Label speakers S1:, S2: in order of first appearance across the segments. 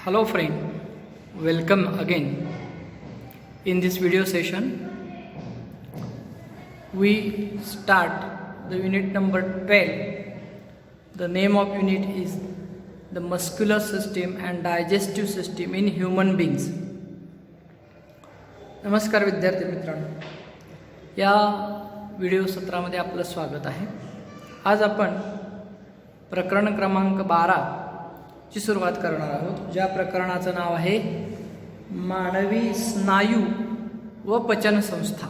S1: Hello friend, welcome again. In this video session, we start the unit number 12. The name of unit is the muscular system and digestive system in human beings. नमस्कार विद्यार्थी मित्रांनो, या video सत्रामध्ये आपलं स्वागत आहे. आज आपण प्रकरण क्रमांक 12 ची सुरुवात करणार आहोत. ज्या प्रकरणाचं नाव आहे मानवी स्नायू व पचन संस्था.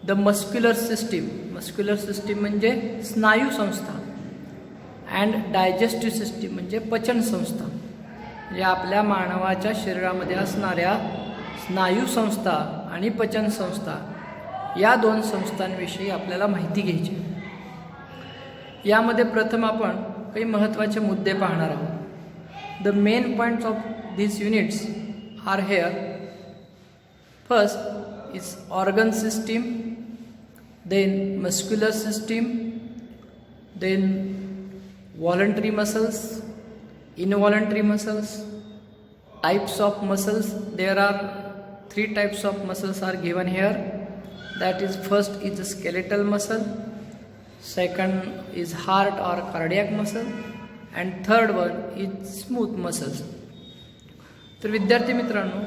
S1: The muscular system. Muscular system म्हणजे स्नायू संस्था अँड डायजेस्टिव्ह सिस्टीम म्हणजे पचन संस्था. म्हणजे आपल्या मानवाच्या शरीरामध्ये असणाऱ्या स्नायू संस्था आणि पचन संस्था या दोन संस्थांविषयी आपल्याला माहिती घ्यायची. यामध्ये प्रथम आपण काही महत्त्वाचे मुद्दे पाहणार आहोत. The main points of these units are here. First is organ system, then muscular system, then voluntary muscles, involuntary muscles, types of muscles. There are 3 types of muscles are given here. That is, first is the skeletal muscle, second is heart or cardiac muscle, and third one is smooth muscles. तर विद्यार्थी मित्रांनो,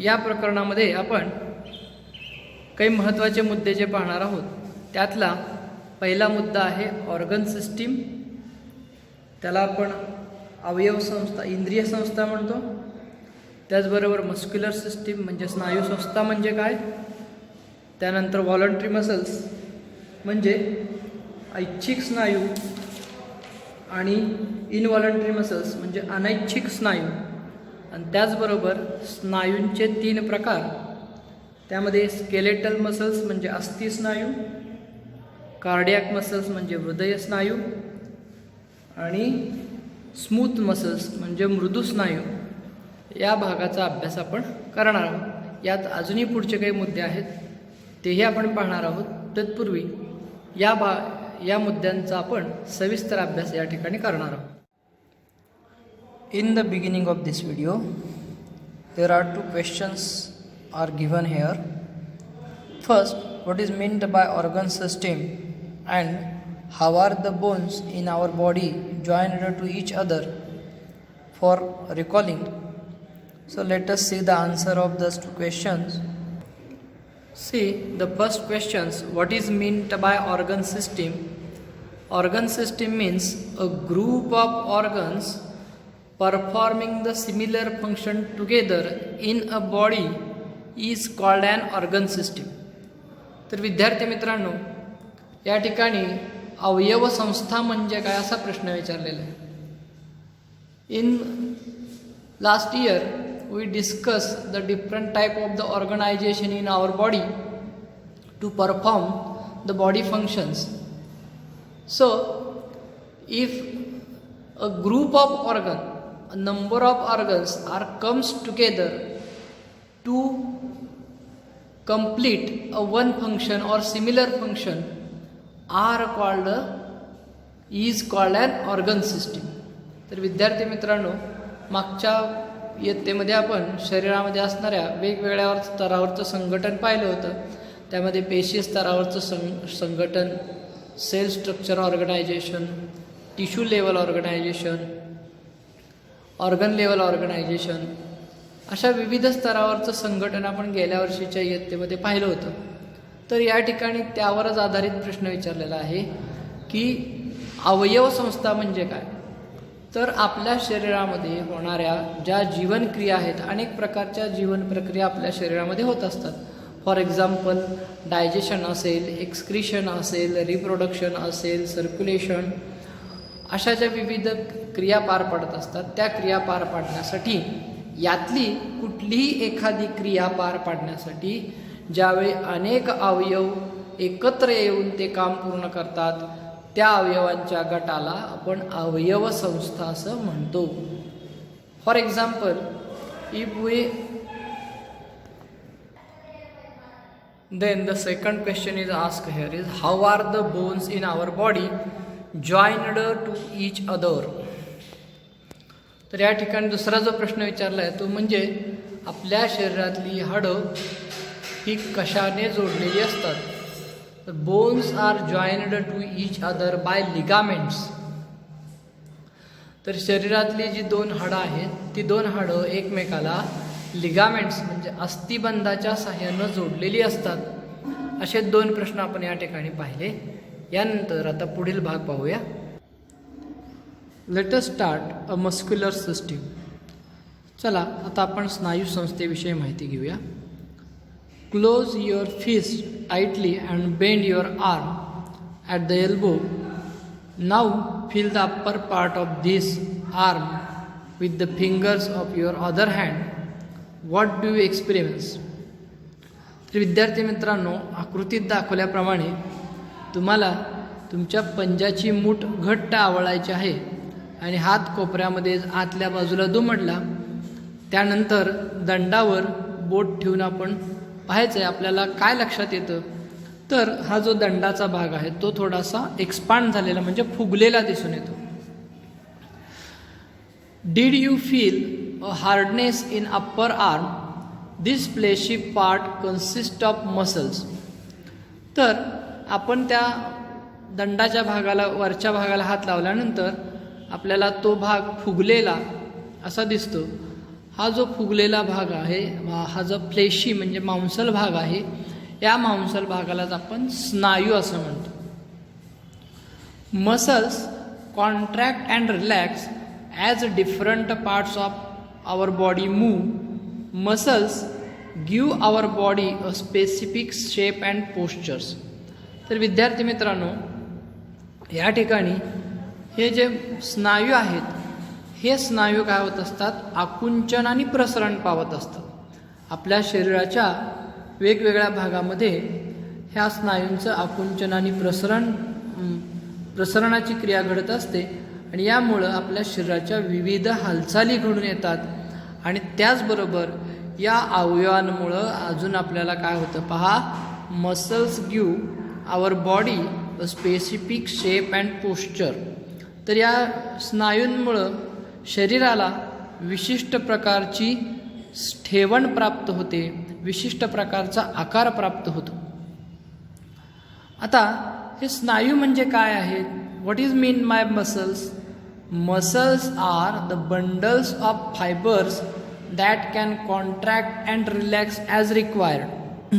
S1: या प्रकरणामध्ये आपण काही महत्त्वाचे मुद्दे जे पाहणार आहोत त्यातला पहिला मुद्दा आहे ऑर्गन सिस्टीम. त्याला आपण अवयव संस्था, इंद्रिय संस्था म्हणतो. त्याचबरोबर मस्क्युलर सिस्टीम म्हणजे स्नायू संस्था म्हणजे काय. त्यानंतर व्हॉलंटरी मसल्स म्हणजे ऐच्छिक स्नायू आणि इनव्हॉलंटरी मसल्स म्हणजे अनैच्छिक स्नायू. आणि त्याचबरोबर स्नायूंचे 3 प्रकार. त्यामध्ये स्केलेटल मसल्स म्हणजे अस्थि स्नायू, कार्डियाक मसल्स म्हणजे हृदय स्नायू आणि स्मूथ मसल्स म्हणजे मृदू स्नायू. या भागाचा अभ्यास आपण करणार आहोत. यात अजूनही पुढचे काही मुद्दे आहेत तेही आपण पाहणार आहोत. तत्पूर्वी या मुद्द्यांचा आपण सविस्तर अभ्यास या ठिकाणी करणार आहोत. In the beginning of this video, there are 2 questions are given here. First, what is meant by organ system and how are the bones in our body joined to each other? For recalling, so let us see the answer of those 2 questions. See the first questions. What is meant by organ system? Organ system means a group of organs performing the similar function together in a body is called an organ system. तर विद्यार्थी मित्रांनो, या ठिकाणी अवयव संस्था म्हणजे काय असा प्रश्न विचारलेला आहे. In last year we discussed the different type of the organization in our body to perform the body functions. So if a group of organ, a number of organs are comes together to complete a one function or similar function is called an organ system. तर विद्यार्थी मित्रांनो, मागच्या इयत्तेमध्ये आपण शरीरामध्ये असणाऱ्या वेगवेगळ्या स्तरावरचं संघटन पाहिलं होतं. त्यामध्ये पेशी स्तरावरचं संघटन, cell structure organisation, tissue level organisation, organ level organisation, अशा विविध स्तरावरचं संघटन आपण गेल्या वर्षीच्या इयत्तेमध्ये पाहिलं होतं. तर या ठिकाणी त्यावरच आधारित प्रश्न विचारलेला आहे की अवयव संस्था म्हणजे काय. तर आपल्या शरीरामध्ये होणाऱ्या ज्या जीवनक्रिया आहेत, अनेक प्रकारच्या जीवन प्रक्रिया आपल्या शरीरामध्ये होत असतात. फॉर एक्झाम्पल डायजेशन असेल, एक्सक्रिशन असेल, रिप्रोडक्शन असेल, सर्क्युलेशन, अशा ज्या विविध क्रिया पार पडत असतात. त्या क्रिया पार पाडण्यासाठी, यातली कुठलीही एखादी क्रिया पार पाडण्यासाठी ज्यावेळी अनेक अवयव एकत्र येऊन ते काम पूर्ण करतात, त्या अवयवांच्या गटाला आपण अवयव संस्था असं म्हणतो. For example, if we then the second question is asked here is how are the bones in our body joined to each other. तर या ठिकाणी दुसरा जो प्रश्न विचारला आहे तो म्हणजे आपल्या शरीरातली हाडं ही कशाने जोडलेली असतात. तर bones are joined to each other by ligaments. तर शरीरातली जी दोन हाडं आहेत ती दोन हाडं एकमेकाला लिगामेंट्स म्हणजे अस्थिबंधाच्या साह्यानं जोडलेली असतात. असे दोन प्रश्न आपण या ठिकाणी पाहिले. यानंतर आता पुढील भाग पाहूया. Let us start a muscular system. चला आता आपण स्नायू संस्थेविषयी माहिती घेऊया. Close your fist tightly and bend your arm at the elbow. Now feel the upper part of this arm with the fingers of your other hand. What do you experience. तर विद्यार्थी मित्रांनो, आकृतीत दाखवल्याप्रमाणे तुम्हाला तुमच्या पंजाची मूठ घट्ट आवळायची आहे आणि हात कोपऱ्यामध्ये आतल्या बाजूला दुमडला. त्यानंतर दंडावर बोट ठेवून आपण पाहायचं आहे आपल्याला काय लक्षात येतं. तर हा जो दंडाचा भाग आहे तो थोडासा एक्सपांड झालेला म्हणजे फुगलेला दिसून येतो. Did you feel a hardness in upper arm. This fleshy part consist of muscles. तर आपण त्या दंडाच्या भागाला वरच्या भागाला हात लावल्यानंतर आपल्याला तो भाग फुगलेला असा दिसतो. हा जो फुगलेला भाग आहे हा जो फ्लेशी म्हणजे मांसल भाग आहे या मांसल भागालाच आपण स्नायू असं म्हणतो. Muscles contract and relax as different parts of our body move. Muscles give our body a specific shape and postures. तर विद्यार्थी मित्रांनो, या ठिकाणी हे जे स्नायू आहेत हे स्नायू काय होत असतात, आकुंचन आणि प्रसरण पावत असतात. आपल्या शरीराच्या वेगवेगळ्या भागामध्ये ह्या स्नायूंचं आकुंचन आणि प्रसरणाची क्रिया घडत असते आणि यामुळं आपल्या शरीराच्या विविध हालचाली घडून येतात. आणि त्याचबरोबर या अवयवांमुळं अजून आपल्याला काय होतं पहा, muscles give our body a specific shape and posture. तर या स्नायूंमुळं शरीराला विशिष्ट प्रकारची ठेवण प्राप्त होते, विशिष्ट प्रकारचा आकार प्राप्त होतो. आता हे स्नायू म्हणजे काय आहेत. What is mean by muscles. Muscles are the bundles of fibres that can contract and relax as required.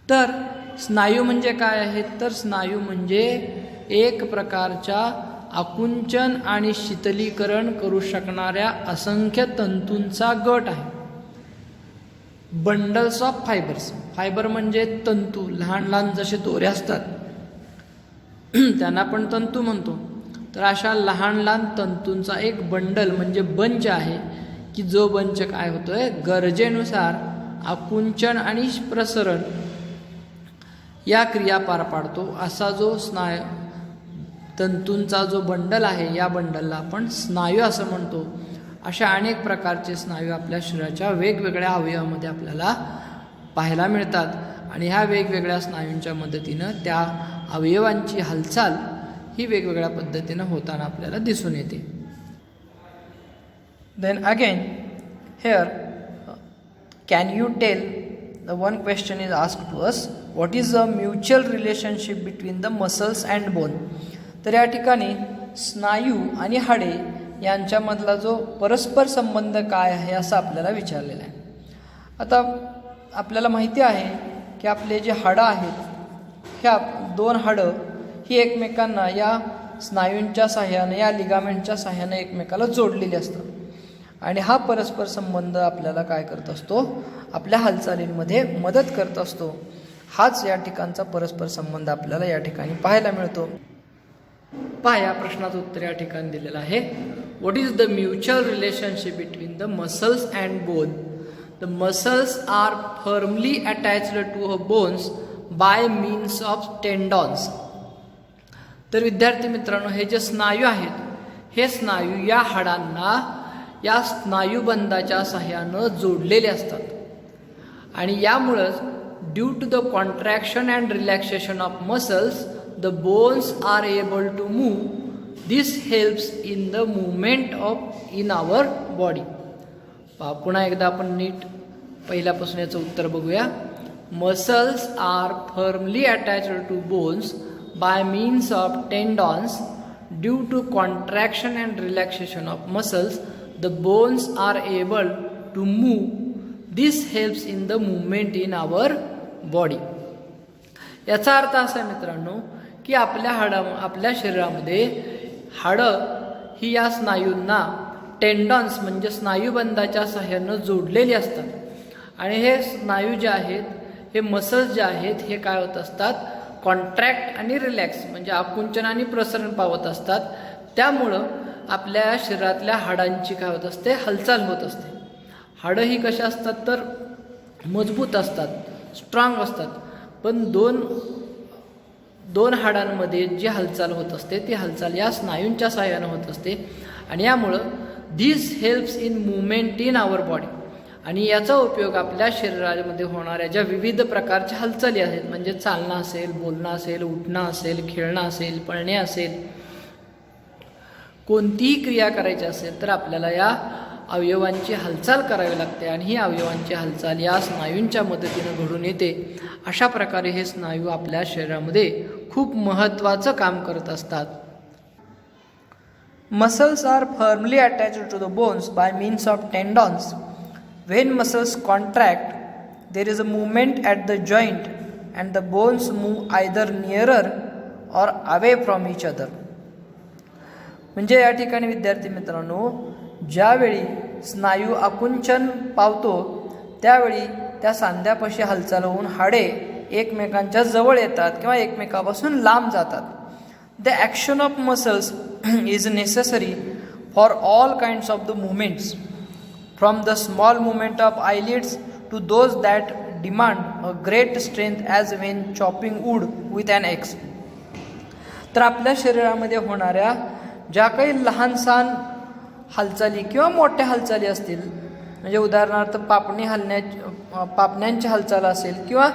S1: तर स्नायू म्हणजे काय आहेत, तर स्नायू म्हणजे एक प्रकारच्या आकुंचन आणि शीतलीकरण करू शकणाऱ्या असंख्य तंतूंचा गट आहे. Bundles of fibres. फायबर म्हणजे तंतू, लहान लहान जसे दोरे असतात त्यांना आपण तंतू म्हणतो. तर अशा लहान लहान तंतूंचा एक बंडल म्हणजे बंच आहे की जो बंच काय होतोय, गरजेनुसार आकुंचन आणि प्रसरण या क्रिया पार पाडतो. असा जो तंतूंचा जो बंडल आहे या बंडलला आपण स्नायू असं म्हणतो. अशा अनेक प्रकारचे स्नायू आपल्या शरीराच्या वेगवेगळ्या अवयवामध्ये आपल्याला पाहायला मिळतात आणि ह्या वेगवेगळ्या स्नायूंच्या मदतीनं त्या अवयवांची हालचाल ही वेगवेगळ्या पद्धतीनं होताना आपल्याला दिसून येते. Then again here can you tell the one question is asked to us, what is a mutual relationship between the muscles and bone. तर या ठिकाणी स्नायू आणि हाडे यांच्यामधला जो परस्पर संबंध काय आहे असं आपल्याला विचारलेलं आहे. आता आपल्याला माहिती आहे की आपले जे हाडं आहेत ह्या दोन हाडं ही एकमेकांना या स्नायूंच्या साह्यानं या लिगामेंटच्या साह्यानं एकमेकाला जोडलेली असतात आणि हा परस्पर संबंध आपल्याला काय करत असतो, आपल्या हालचालींमध्ये मदत करत असतो. हाच या ठिकाणचा परस्पर संबंध आपल्याला या ठिकाणी पाहायला मिळतो. पहा या प्रश्नाचं उत्तर या ठिकाणी दिलेलं आहे. What is the mutual relationship between the muscles and bone. The muscles are firmly attached to a bones by means of tendons. तर विद्यार्थी मित्रांनो, हे जे स्नायू आहेत हे स्नायू या हाडांना या स्नायूबंधाच्या साह्यानं जोडलेले असतात आणि यामुळंच due to the contraction and relaxation of muscles the bones are able to move this helps in the movement of in our body. पुन्हा एकदा आपण नीट पहिल्यापासून याचं उत्तर बघूया. Muscles are firmly attached to bones by means of tendons. Due to contraction and relaxation of muscles the bones are able to move. This helps in the movement in our body. याचा अर्थ असा आहे मित्रांनो की आपल्या शरीरामध्ये हाडं ही या स्नायूंना टेंडॉन्स म्हणजे स्नायूबंधाच्या सहाय्यानं जोडलेली असतात. आणि हे स्नायू जे आहेत, हे मसल्स जे आहेत, हे काय होत असतात, कॉन्ट्रॅक्ट आणि रिलॅक्स म्हणजे आकुंचन आणि प्रसरण पावत असतात. त्यामुळं आपल्या शरीरातल्या हाडांची काय होत असते, हालचाल होत असते. हाडं ही कशी असतात तर मजबूत असतात, स्ट्रॉंग असतात. पण दोन हाडांमध्ये जी हालचाल होत असते ती हालचाल या स्नायूंच्या सहाय्यानं होत असते. आणि यामुळं this helps in movement in our body. आणि याचा उपयोग आपल्या शरीरामध्ये होणाऱ्या ज्या विविध प्रकारच्या हालचाली आहेत, म्हणजे चालणं असेल, बोलणं असेल, उठणं असेल, खेळणं असेल, पळणे असेल, कोणतीही क्रिया करायची असेल तर आपल्याला या अवयवांची हालचाल करावी लागते. आणि ही अवयवांची हालचाल या स्नायूंच्या मदतीनं घडून येते. अशा प्रकारे हे स्नायू आपल्या शरीरामध्ये खूप महत्त्वाचं काम करत असतात. Muscles are firmly attached to the bones by means of tendons. When muscles contract, there is a movement at the joint and the bones move either nearer or away from each other. म्हणजे या ठिकाणी विद्यार्थी मित्रांनो, ज्यावेळी स्नायू आकुंचन पावतो त्यावेळी त्या सांध्यापाशी हालचाल होऊन हाडे एकमेकांच्या जवळ येतात किंवा एकमेकापासून लांब जातात. The action of muscles is necessary for all kinds of the movements, from the small movement of eyelids to those that demand a great strength as when chopping wood with an axe. तर आपल्या शरीरामध्ये होणाऱ्या ज्या काही लहानसहान हालचाली किंवा मोठ्या हालचाली असतील, म्हणजे उदाहरणार्थ पापण्यांची हालचाल असेल किंवा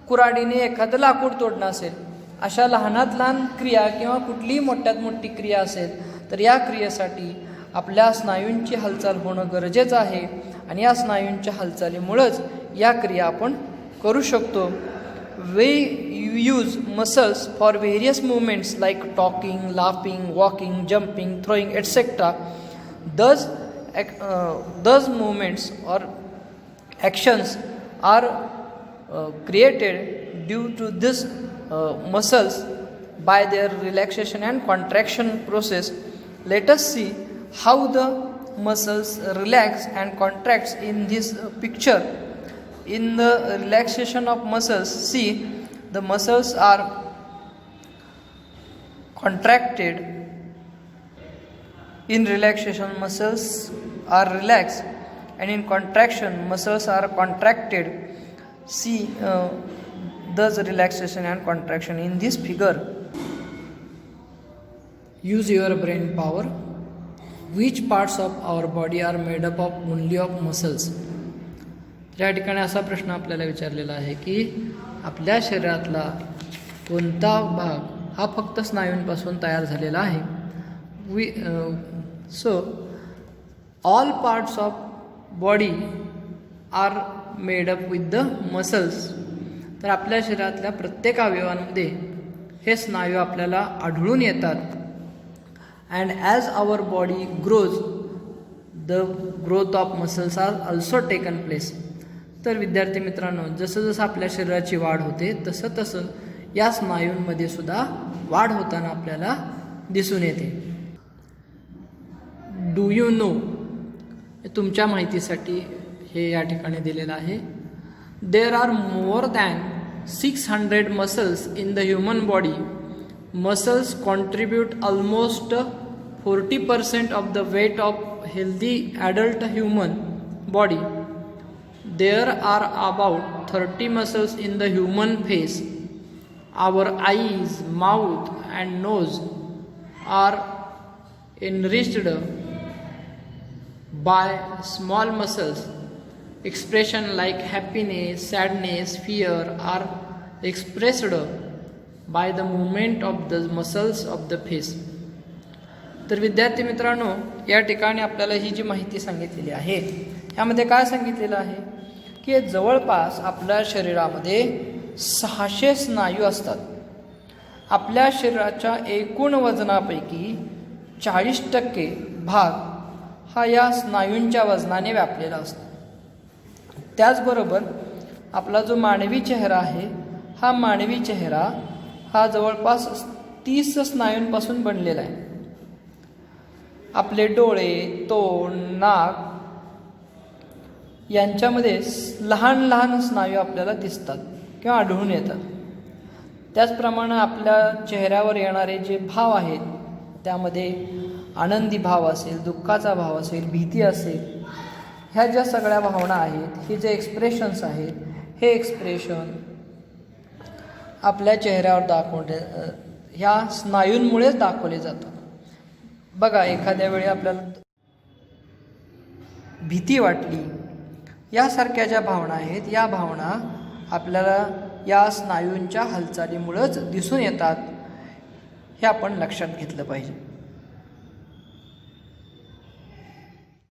S1: कुऱ्हाडीने एखादं लाकूड तोडणं असेल, अशा लहानात लहान क्रिया किंवा कुठलीही मोठ्यात मोठी क्रिया असेल तर या क्रियेसाठी आपल्या स्नायूंची हालचाल होणं गरजेचं आहे. आणि या स्नायूंच्या हालचालीमुळंच या क्रिया आपण करू शकतो. We use muscles for various movements like talking, laughing, walking, jumping, throwing etcetera. Those movements or actions are created due to this muscles by their relaxation and contraction process. Let us see how the muscles relax and contracts in this picture. In the relaxation of muscles, see the muscles are contracted. In relaxation, muscles are relaxed, and in contraction, muscles are contracted. See thus relaxation and contraction in this figure. Use your brain power. Which parts of our body are made up of only of muscles? या ठिकाणी असा प्रश्न आपल्याला विचारलेला आहे की आपल्या शरीरातला कोणता भाग हा फक्त स्नायूंपासून तयार झालेला आहे. So all parts of body are made up with the muscles. तर आपल्या शरीरातल्या प्रत्येक अवयवांमध्ये हे स्नायू आपल्याला आढळून येतात. And as our body grows, the growth of muscles are also taken place. तर विद्यार्थी मित्रांनो, जसं जसं आपल्या शरीराची वाढ होते तसं तसं या स्नायूंमध्ये सुद्धा वाढ होताना आपल्याला दिसून येते. डू यू नो, तुमच्या माहितीसाठी हे या ठिकाणी दिलेलं आहे. There are more than 600 muscles in the human body. Muscles contribute almost 40% of the weight of healthy adult human body. There are about 30 muscles in the human face. Our eyes, mouth and nose are enriched by small muscles. Expression like happiness, sadness, fear are expressed by the movement of the muscles of the face. तर विद्यार्थी मित्रांनो, या ठिकाणी आपल्याला ही जी माहिती सांगितलेली आहे यामध्ये काय सांगितलेलं आहे की जवळपास आपल्या शरीरामध्ये 600 स्नायू असतात. आपल्या शरीराच्या एकूण वजनापैकी 40% भाग हा या स्नायूंच्या वजनाने व्यापलेला असतो. त्याचबरोबर आपला जो मानवी चेहरा आहे, हा मानवी चेहरा हा जवळपास 30 स्नायूंपासून बनलेला आहे. आपले डोळे, तोंड, नाक यांच्यामध्ये लहान लहान स्नायू आपल्याला दिसतात किंवा आढळून येतात. त्याचप्रमाणे आपल्या चेहऱ्यावर येणारे जे भाव आहेत, त्यामध्ये आनंदी भाव असेल, दुःखाचा भाव असेल, भीती असेल, ह्या ज्या सगळ्या भावना आहेत, हे जे एक्सप्रेशन्स आहेत, हे एक्सप्रेशन आपल्या चेहऱ्यावर दाखवले ह्या स्नायूंमुळेच दाखवले जातात. बघा, एखाद्या वेळी आपल्याला भीती वाटली, यासारख्या ज्या भावना आहेत, या भावना आपल्याला या स्नायूंच्या हालचालीमुळेच दिसून येतात, हे आपण लक्षात घेतलं पाहिजे.